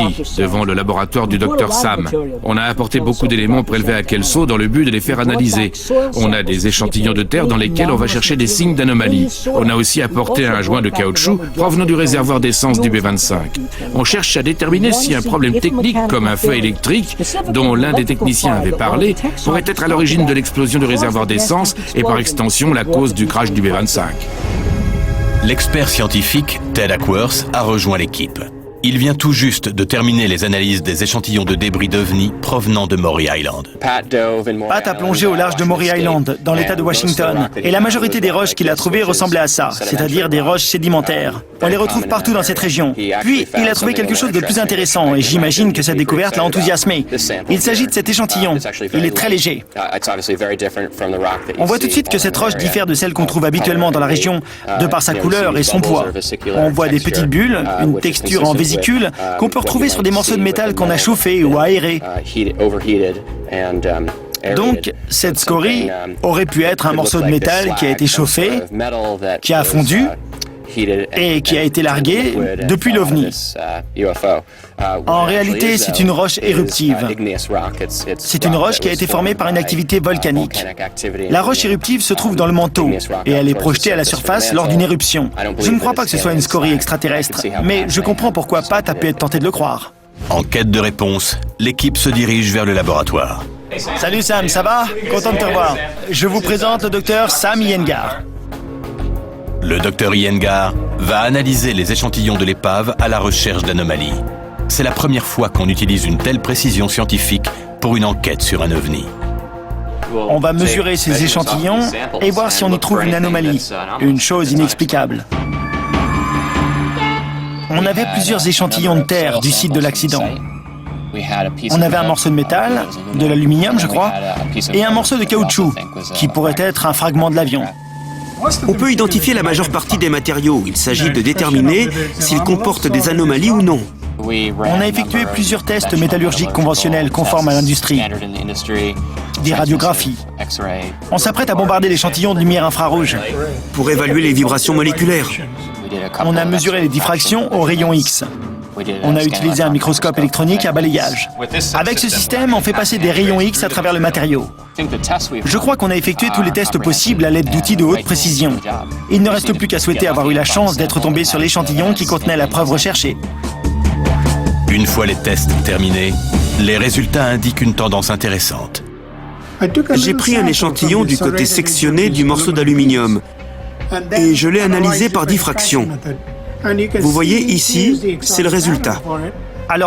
oui, devant le laboratoire du Dr Sam. On a apporté beaucoup d'éléments prélevés à Kelso dans le but de les faire analyser. On a des échantillons de terre dans lesquels on va chercher des signes d'anomalie. On a aussi apporté un joint de caoutchouc provenant du réservoir d'essence du B25. On cherche à déterminer si un problème technique comme un feu électrique, dont l'un des techniciens avait parlé, pourrait être à l'origine de l'explosion du réservoir d'essence et par extension la cause du crash du B25. L'expert scientifique, Ted Ackworth, a rejoint l'équipe. Il vient tout juste de terminer les analyses des échantillons de débris d'OVNI provenant de Maury Island. Pat a plongé au large de Maury Island, dans l'État de Washington, et la majorité des roches qu'il a trouvées ressemblaient à ça, c'est-à-dire des roches sédimentaires. On les retrouve partout dans cette région. Puis, il a trouvé quelque chose de plus intéressant, et j'imagine que cette découverte l'a enthousiasmé. Il s'agit de cet échantillon. Il est très léger. On voit tout de suite que cette roche diffère de celle qu'on trouve habituellement dans la région, de par sa couleur et son poids. On voit des petites bulles, une texture en vésicule, qu'on peut retrouver sur des morceaux de métal qu'on a chauffés ou aérés. Donc, cette scorie aurait pu être un morceau de métal qui a été chauffé, qui a fondu et qui a été largué depuis l'OVNI. En réalité, c'est une roche éruptive. C'est une roche qui a été formée par une activité volcanique. La roche éruptive se trouve dans le manteau et elle est projetée à la surface lors d'une éruption. Je ne crois pas que ce soit une scorie extraterrestre, mais je comprends pourquoi Pat a pu être tenté de le croire. En quête de réponse, l'équipe se dirige vers le laboratoire. Salut Sam, ça va? Content de te revoir. Je vous présente le docteur Sam Iyengar. Le docteur Iyengar va analyser les échantillons de l'épave à la recherche d'anomalies. C'est la première fois qu'on utilise une telle précision scientifique pour une enquête sur un OVNI. On va mesurer ces échantillons et voir si on y trouve une anomalie, une chose inexplicable. On avait plusieurs échantillons de terre du site de l'accident. On avait un morceau de métal, de l'aluminium je crois, et un morceau de caoutchouc, qui pourrait être un fragment de l'avion. On peut identifier la majeure partie des matériaux. Il s'agit de déterminer s'ils comportent des anomalies ou non. On a effectué plusieurs tests métallurgiques conventionnels conformes à l'industrie, des radiographies. On s'apprête à bombarder l'échantillon de lumière infrarouge. Pour évaluer les vibrations moléculaires. On a mesuré les diffractions au rayon X. On a utilisé un microscope électronique à balayage. Avec ce système, on fait passer des rayons X à travers le matériau. Je crois qu'on a effectué tous les tests possibles à l'aide d'outils de haute précision. Il ne reste plus qu'à souhaiter avoir eu la chance d'être tombé sur l'échantillon qui contenait la preuve recherchée. Une fois les tests terminés, les résultats indiquent une tendance intéressante. J'ai pris un échantillon du côté sectionné du morceau d'aluminium et je l'ai analysé par diffraction. Vous voyez ici, c'est le résultat. Alors